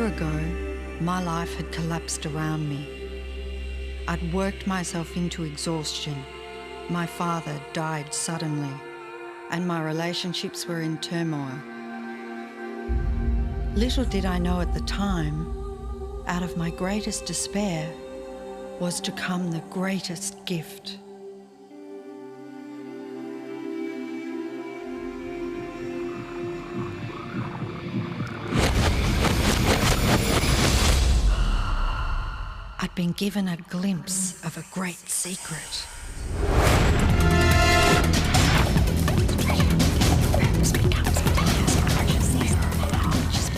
ago, my life had collapsed around me. I'd worked myself into exhaustion. My father died suddenly, and my relationships were in turmoil. Little did I know at the time, out of my greatest despair was to come the greatest gift. I'd been given a glimpse of a great secret.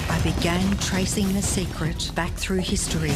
I began tracing the secret back through history.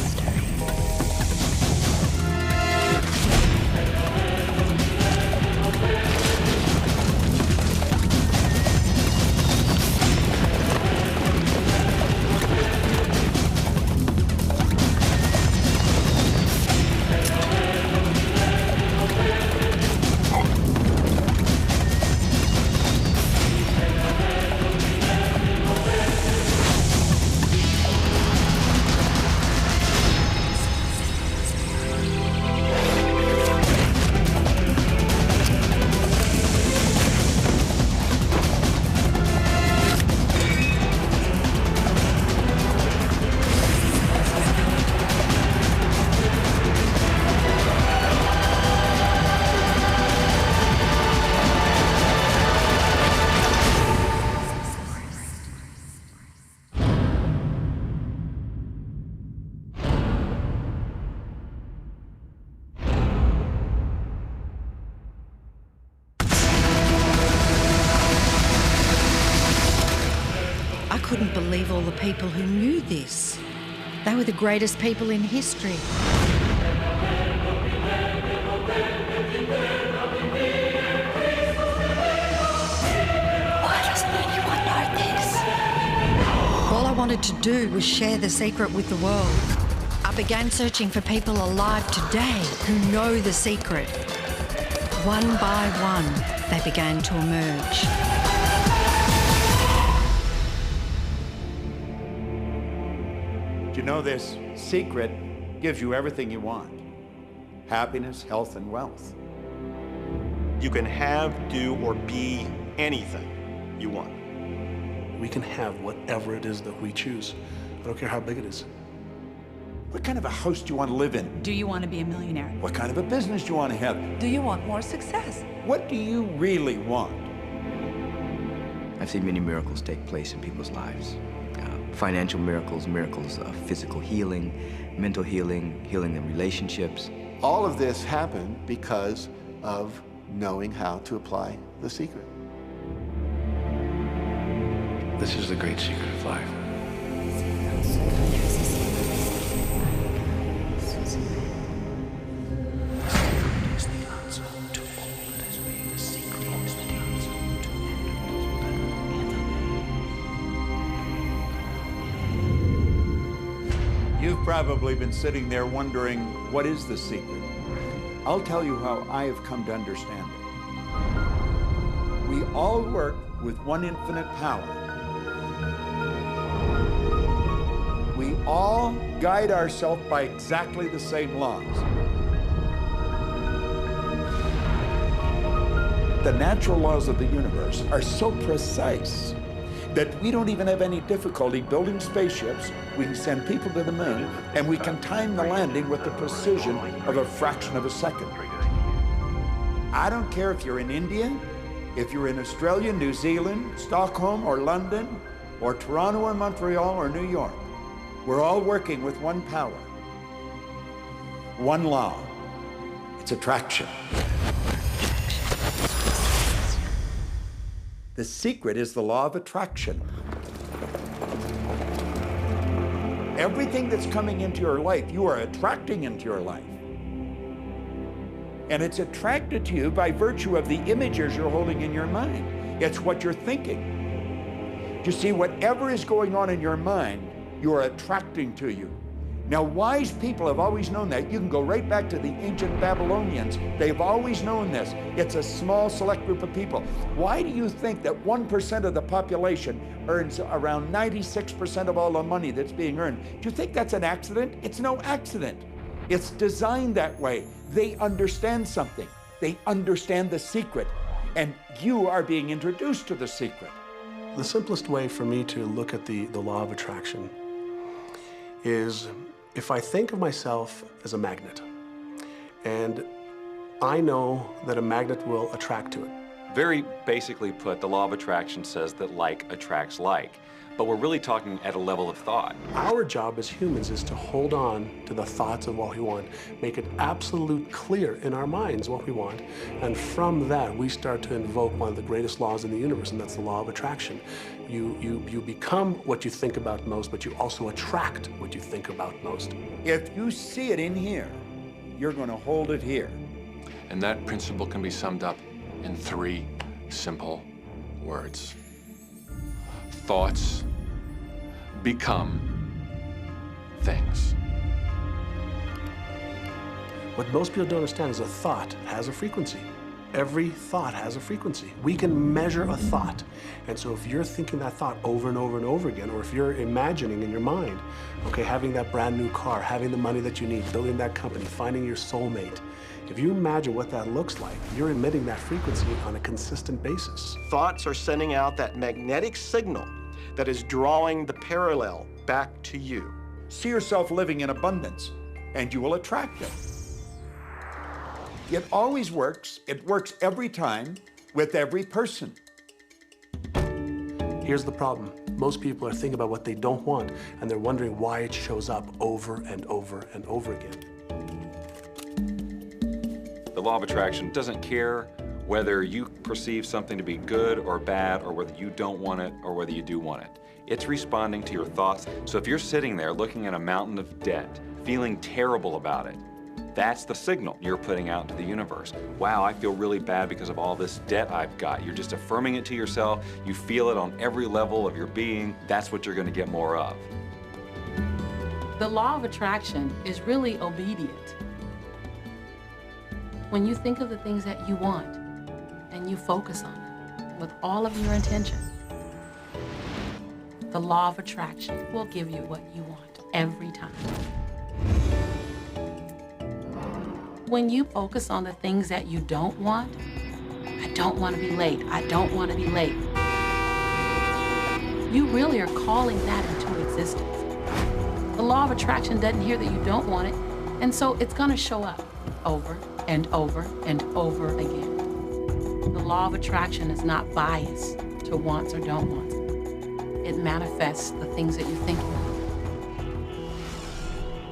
I couldn't believe all the people who knew this. They were the greatest people in history. Why doesn't anyone know this? All I wanted to do was share the secret with the world. I began searching for people alive today who know the secret. One by one, they began to emerge. You know, this secret gives you everything you want. Happiness, health, and wealth. You can have, do, or be anything you want. We can have whatever it is that we choose. I don't care how big it is. What kind of a house do you want to live in? Do you want to be a millionaire? What kind of a business do you want to have? Do you want more success? What do you really want? I've seen many miracles take place in people's lives. Financial miracles, miracles of physical healing, mental healing, healing in relationships. All of this happened because of knowing how to apply the secret. This is the great secret of life. You've probably been sitting there wondering, what is the secret? I'll tell you how I have come to understand it. We all work with one infinite power. We all guide ourselves by exactly the same laws. The natural laws of the universe are so precise that we don't even have any difficulty building spaceships. We can send people to the moon, and we can time the landing with the precision of a fraction of a second. I don't care if you're in India, if you're in Australia, New Zealand, Stockholm, or London, or Toronto, or Montreal, or New York. We're all working with one power, one law. It's attraction. The secret is the law of attraction. Everything that's coming into your life, you are attracting into your life. And it's attracted to you by virtue of the images you're holding in your mind. It's what you're thinking. You see, whatever is going on in your mind, you are attracting to you. Now, wise people have always known that. You can go right back to the ancient Babylonians. They've always known this. It's a small, select group of people. Why do you think that 1% of the population earns around 96% of all the money that's being earned? Do you think that's an accident? It's no accident. It's designed that way. They understand something. They understand the secret. And you are being introduced to the secret. The simplest way for me to look at the law of attraction is if I think of myself as a magnet, and I know that a magnet will attract to it. Very basically put, the law of attraction says that like attracts like, but we're really talking at a level of thought. Our job as humans is to hold on to the thoughts of what we want, make it absolute clear in our minds what we want, and from that we start to invoke one of the greatest laws in the universe, and that's the law of attraction. You become what you think about most, but you also attract what you think about most. If you see it in here, you're going to hold it here. And that principle can be summed up in 3 simple words. Thoughts become things. What most people don't understand is a thought has a frequency. Every thought has a frequency. We can measure a thought. And so if you're thinking that thought over and over and over again, or if you're imagining in your mind, okay, having that brand new car, having the money that you need, building that company, finding your soulmate, if you imagine what that looks like, you're emitting that frequency on a consistent basis. Thoughts are sending out that magnetic signal that is drawing the parallel back to you. See yourself living in abundance, and you will attract it. It always works. It works every time with every person. Here's the problem. Most people are thinking about what they don't want, and they're wondering why it shows up over and over and over again. The law of attraction doesn't care whether you perceive something to be good or bad, or whether you don't want it or whether you do want it. It's responding to your thoughts. So if you're sitting there looking at a mountain of debt, feeling terrible about it, that's the signal you're putting out into the universe. Wow, I feel really bad because of all this debt I've got. You're just affirming it to yourself. You feel it on every level of your being. That's what you're going to get more of. The law of attraction is really obedient. When you think of the things that you want and you focus on them with all of your intention, the law of attraction will give you what you want every time. When you focus on the things that you don't want, I don't want to be late, I don't want to be late, you really are calling that into existence. The law of attraction doesn't hear that you don't want it, and so it's going to show up over and over and over again. The law of attraction is not biased to wants or don't wants. It manifests the things that you're thinking of.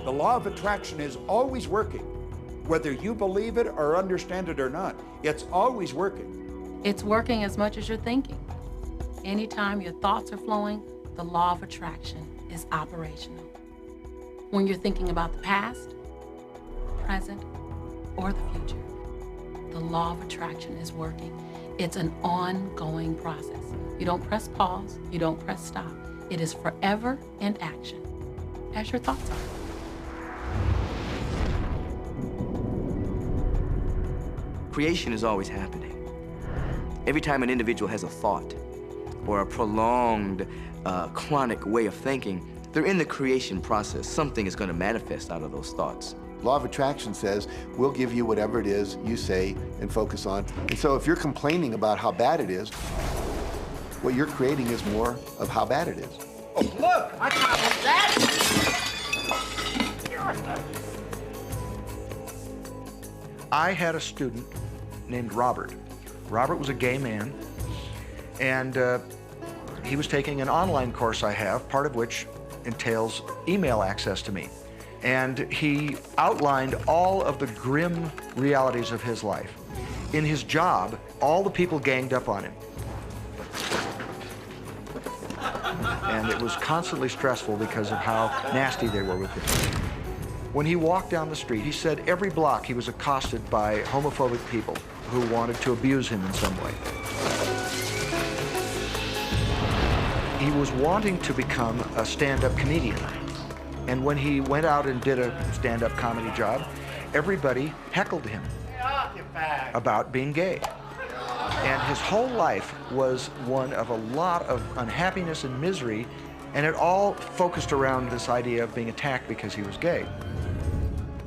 The law of attraction is always working. Whether you believe it or understand it or not, it's always working. It's working as much as you're thinking. Anytime your thoughts are flowing, the law of attraction is operational. When you're thinking about the past, present, or the future, the law of attraction is working. It's an ongoing process. You don't press pause, you don't press stop. It is forever in action, as your thoughts are. Creation is always happening. Every time an individual has a thought or a prolonged, chronic way of thinking, they're in the creation process. Something is going to manifest out of those thoughts. Law of attraction says, we'll give you whatever it is you say and focus on. And so if you're complaining about how bad it is, what you're creating is more of how bad it is. Oh, look, I found that. I had a student named Robert. Robert was a gay man, and he was taking an online course I have, part of which entails email access to me. And he outlined all of the grim realities of his life. In his job, all the people ganged up on him. And it was constantly stressful because of how nasty they were with him. When he walked down the street, he said every block he was accosted by homophobic people who wanted to abuse him in some way. He was wanting to become a stand-up comedian, And when he went out and did a stand-up comedy job, everybody heckled him about being gay. And his whole life was one of a lot of unhappiness and misery, and it all focused around this idea of being attacked because he was gay.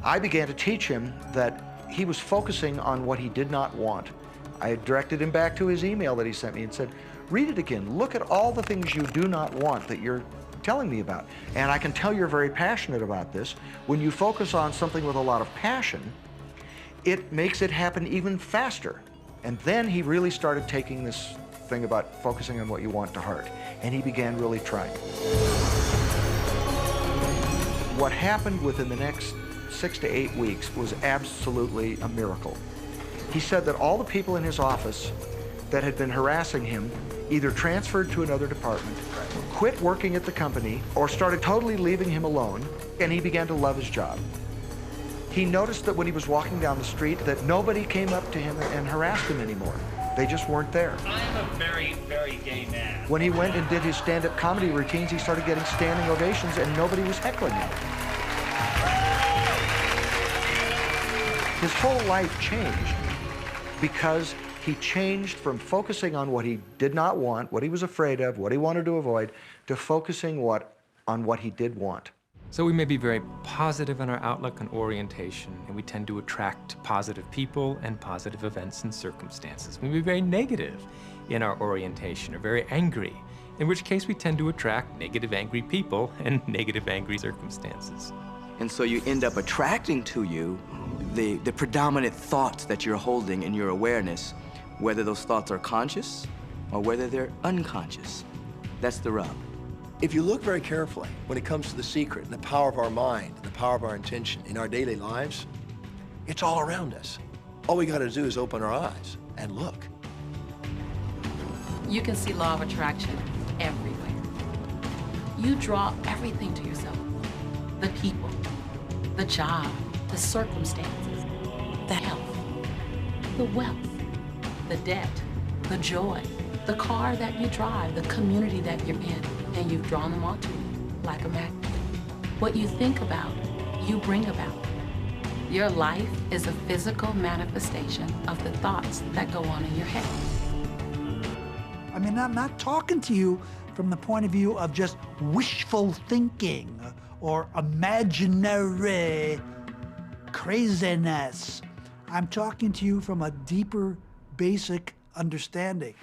I began to teach him that he was focusing on what he did not want. I directed him back to his email that he sent me and said, read it again. Look at all the things you do not want that you're telling me about. And I can tell you're very passionate about this. When you focus on something with a lot of passion, it makes it happen even faster. And then he really started taking this thing about focusing on what you want to heart. And he began really trying. What happened within the next 6 to 8 weeks was absolutely a miracle. He said that all the people in his office that had been harassing him either transferred to another department, quit working at the company, or started totally leaving him alone, and he began to love his job. He noticed that when he was walking down the street that nobody came up to him and harassed him anymore. They just weren't there. I'm a very, very gay man. When he went and did his stand-up comedy routines, he started getting standing ovations and nobody was heckling him. His whole life changed because he changed from focusing on what he did not want, what he was afraid of, what he wanted to avoid, to focusing on what he did want. So we may be very positive in our outlook and orientation, and we tend to attract positive people and positive events and circumstances. We may be very negative in our orientation or very angry, in which case we tend to attract negative, angry people and negative, angry circumstances. And so you end up attracting to you the predominant thoughts that you're holding in your awareness, whether those thoughts are conscious or whether they're unconscious. That's the rub. If you look very carefully when it comes to the secret and the power of our mind, the power of our intention in our daily lives, it's all around us. All we got to do is open our eyes and look. You can see law of attraction everywhere. You draw everything to yourself. The people, the job, the circumstances, the health, the wealth, the debt, the joy, the car that you drive, the community that you're in, and you've drawn them onto you like a magnet. What you think about, you bring about. Your life is a physical manifestation of the thoughts that go on in your head. I mean, I'm not talking to you from the point of view of just wishful thinking or imaginary craziness. I'm talking to you from a deeper, basic understanding.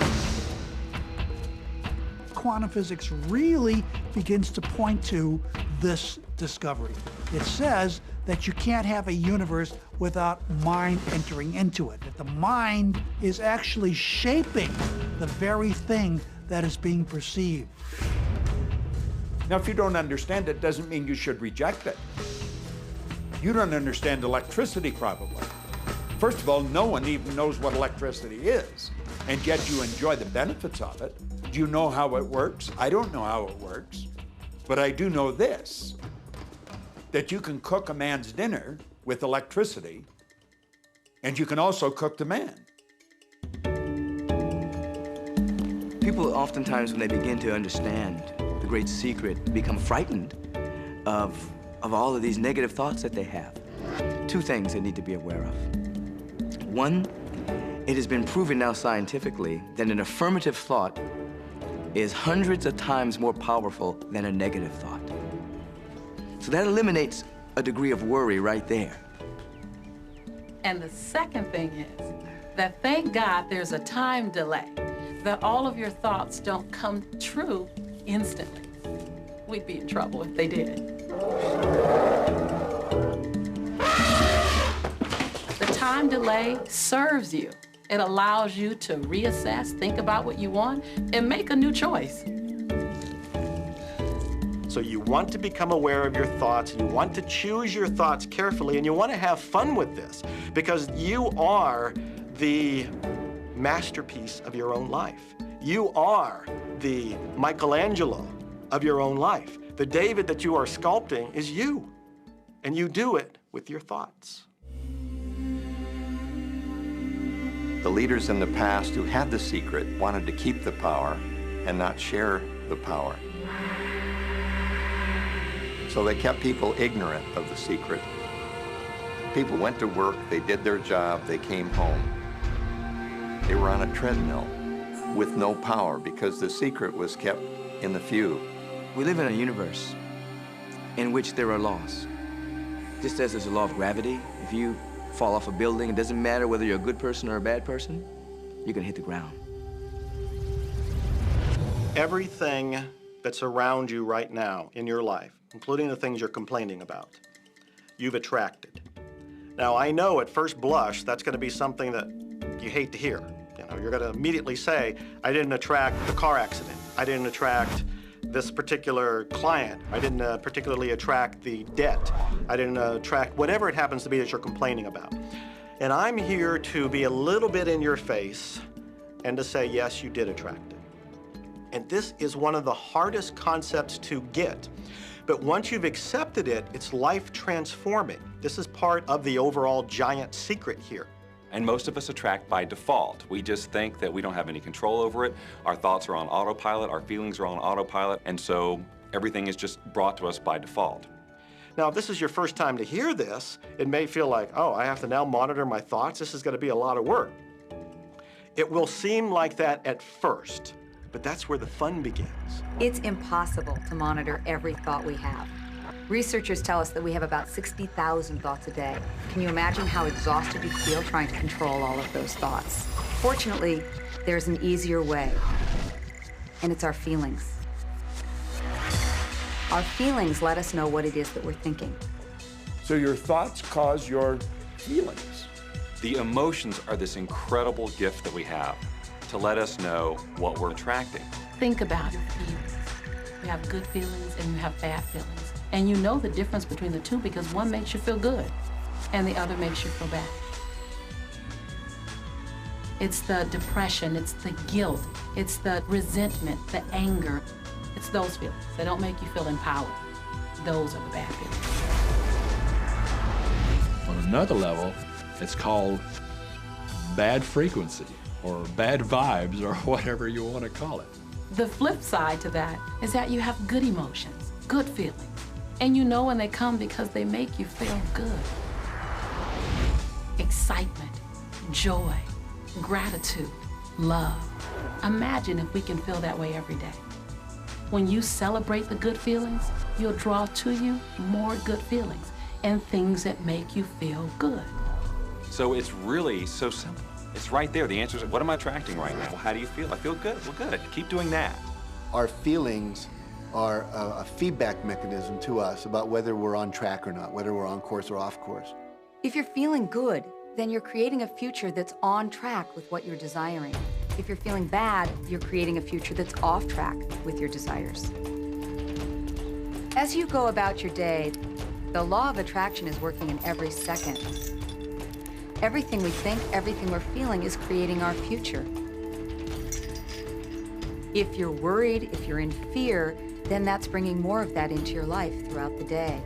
Quantum physics really begins to point to this discovery. It says that you can't have a universe without mind entering into it, that the mind is actually shaping the very thing that is being perceived. Now, if you don't understand it, doesn't mean you should reject it. You don't understand electricity, probably. First of all, no one even knows what electricity is, and yet you enjoy the benefits of it. Do you know how it works? I don't know how it works, but I do know this, that you can cook a man's dinner with electricity, and you can also cook the man. People oftentimes, when they begin to understand the great secret, become frightened of all of these negative thoughts that they have. Two things they need to be aware of. One, it has been proven now scientifically that an affirmative thought is hundreds of times more powerful than a negative thought. So that eliminates a degree of worry right there. And the second thing is that thank God there's a time delay, that all of your thoughts don't come true instantly. We'd be in trouble if they did. The time delay serves you. It allows you to reassess, think about what you want, and make a new choice. So you want to become aware of your thoughts, you want to choose your thoughts carefully, and you want to have fun with this, because you are the masterpiece of your own life. You are the Michelangelo of your own life. The David that you are sculpting is you, and you do it with your thoughts. The leaders in the past who had the secret wanted to keep the power and not share the power. So they kept people ignorant of the secret. People went to work, they did their job, they came home. They were on a treadmill with no power because the secret was kept in the few. We live in a universe in which there are laws. Just as there's a law of gravity, if you fall off a building, it doesn't matter whether you're a good person or a bad person, you're gonna hit the ground. Everything that's around you right now in your life, including the things you're complaining about, you've attracted. Now, I know at first blush, that's gonna be something that you hate to hear. You know, you're gonna immediately say, I didn't attract the car accident. I didn't attract this particular client. I didn't particularly attract the debt. I didn't attract whatever it happens to be that you're complaining about. And I'm here to be a little bit in your face and to say, yes, you did attract it. And this is one of the hardest concepts to get. But once you've accepted it, it's life transforming. This is part of the overall giant secret here. And most of us attract by default. We just think that we don't have any control over it. Our thoughts are on autopilot, our feelings are on autopilot, and so everything is just brought to us by default. Now, if this is your first time to hear this, it may feel like, oh, I have to now monitor my thoughts. This is going to be a lot of work. It will seem like that at first, but that's where the fun begins. It's impossible to monitor every thought we have. Researchers tell us that we have about 60,000 thoughts a day. Can you imagine how exhausted you feel trying to control all of those thoughts? Fortunately, there's an easier way, and it's our feelings. Our feelings let us know what it is that we're thinking. So your thoughts cause your feelings. The emotions are this incredible gift that we have to let us know what we're attracting. Think about your feelings. You have good feelings and you have bad feelings. And you know the difference between the two because one makes you feel good and the other makes you feel bad. It's the depression, it's the guilt, it's the resentment, the anger. It's those feelings that don't make you feel empowered. Those are the bad feelings. On another level, it's called bad frequency or bad vibes or whatever you want to call it. The flip side to that is that you have good emotions, good feelings. And you know when they come because they make you feel good. Excitement, joy, gratitude, love. Imagine if we can feel that way every day. When you celebrate the good feelings, you'll draw to you more good feelings and things that make you feel good. So it's really so simple. It's right there. The answer is, what am I attracting right now? Well, how do you feel? I feel good. Well, good. Keep doing that. Our feelings are a feedback mechanism to us about whether we're on track or not, whether we're on course or off course. If you're feeling good, then you're creating a future that's on track with what you're desiring. If you're feeling bad, you're creating a future that's off track with your desires. As you go about your day, the law of attraction is working in every second. Everything we think, everything we're feeling is creating our future. If you're worried, if you're in fear, then that's bringing more of that into your life throughout the day.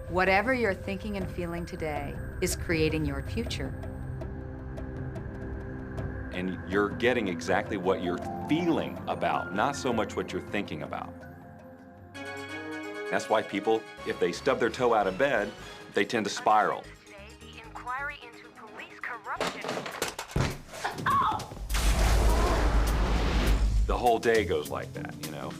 Whatever you're thinking and feeling today is creating your future. And you're getting exactly what you're feeling about, not so much what you're thinking about. That's why people, if they stub their toe out of bed, they tend to spiral. The whole day goes like that, you know?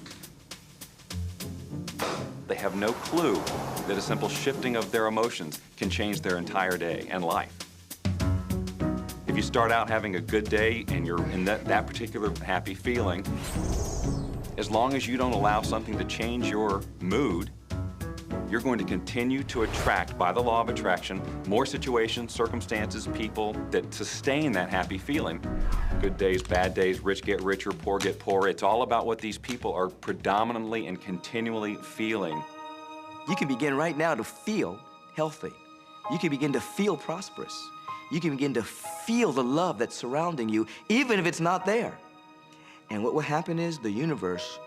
They have no clue that a simple shifting of their emotions can change their entire day and life. If you start out having a good day and you're in that particular happy feeling, as long as you don't allow something to change your mood, you're going to continue to attract, by the law of attraction, more situations, circumstances, people that sustain that happy feeling. Good days, bad days, rich get richer, poor get poorer. It's all about what these people are predominantly and continually feeling. You can begin right now to feel healthy. You can begin to feel prosperous. You can begin to feel the love that's surrounding you, even if it's not there. And what will happen is the universe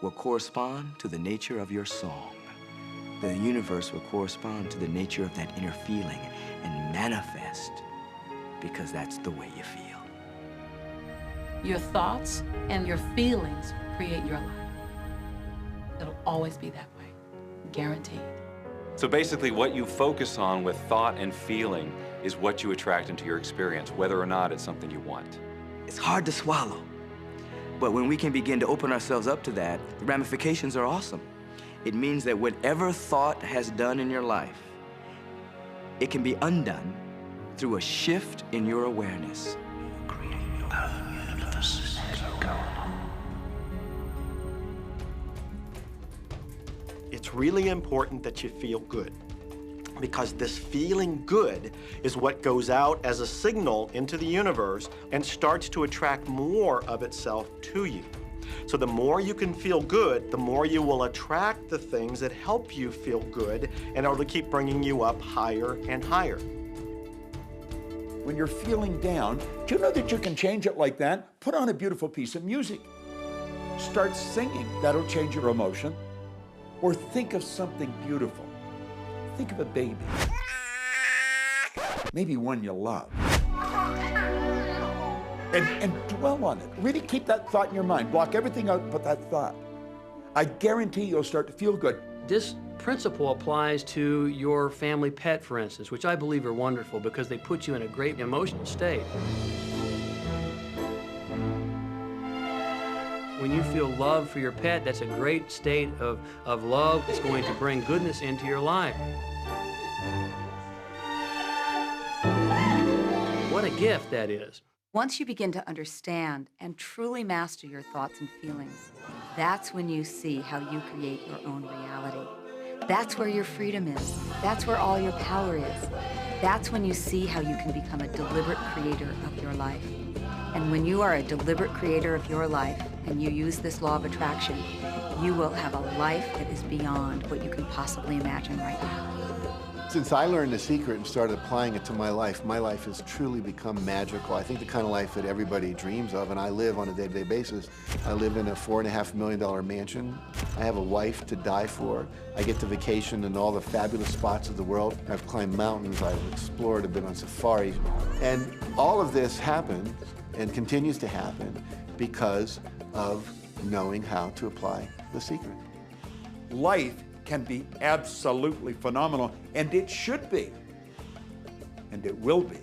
will correspond to the nature of your song. The universe will correspond to the nature of that inner feeling and manifest because that's the way you feel. Your thoughts and your feelings create your life. It'll always be that way, guaranteed. So basically what you focus on with thought and feeling is what you attract into your experience, whether or not it's something you want. It's hard to swallow. But when we can begin to open ourselves up to that, the ramifications are awesome. It means that whatever thought has done in your life, it can be undone through a shift in your awareness. It's really important that you feel good, because this feeling good is what goes out as a signal into the universe and starts to attract more of itself to you. So the more you can feel good, the more you will attract the things that help you feel good, and it'll keep bringing you up higher and higher. When you're feeling down, do you know that you can change it like that? Put on a beautiful piece of music. Start singing. That'll change your emotion. Or think of something beautiful. Think of a baby. Maybe one you love. And dwell on it. Really keep that thought in your mind. Block everything out and put that thought. I guarantee you'll start to feel good. This principle applies to your family pet, for instance, which I believe are wonderful because they put you in a great emotional state. When you feel love for your pet, that's a great state of love. It's going to bring goodness into your life. What a gift that is. Once you begin to understand and truly master your thoughts and feelings, that's when you see how you create your own reality. That's where your freedom is. That's where all your power is. That's when you see how you can become a deliberate creator of your life. And when you are a deliberate creator of your life and you use this law of attraction, you will have a life that is beyond what you can possibly imagine right now. Since I learned the secret and started applying it to my life has truly become magical. I think the kind of life that everybody dreams of, and I live on a day-to-day basis. I live in a $4.5 million mansion. I have a wife to die for. I get to vacation in all the fabulous spots of the world. I've climbed mountains, I've explored, I've been on safari. And all of this happened and continues to happen because of knowing how to apply the secret. Life can be absolutely phenomenal, and it should be, and it will be,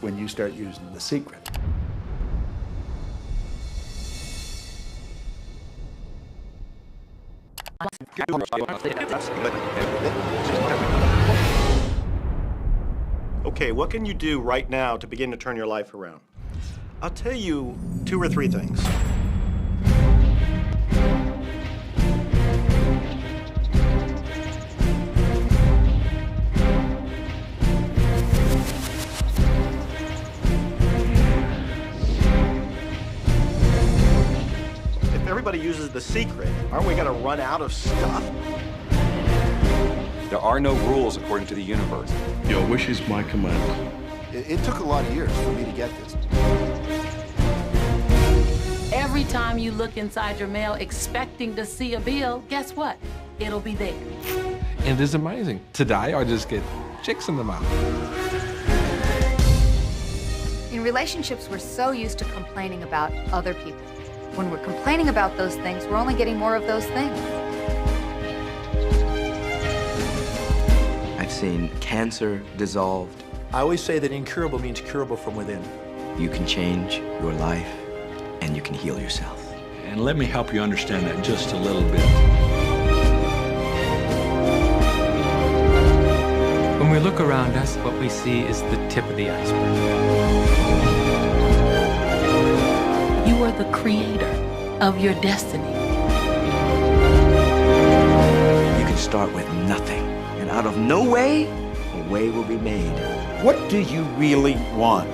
when you start using the secret. Okay, what can you do right now to begin to turn your life around? I'll tell you 2 or 3 things. Everybody uses the secret. Aren't we going to run out of stuff? There are no rules according to the universe. Your wish is my command. It took a lot of years for me to get this. Every time you look inside your mail expecting to see a bill, guess what? It'll be there. And it's amazing. Today, I just get checks in the mail. In relationships, we're so used to complaining about other people. When we're complaining about those things, we're only getting more of those things. I've seen cancer dissolved. I always say that incurable means curable from within. You can change your life, and you can heal yourself. And let me help you understand that just a little bit. When we look around us, what we see is the tip of the iceberg. You are the creator of your destiny. You can start with nothing, and out of no way, a way will be made. What do you really want?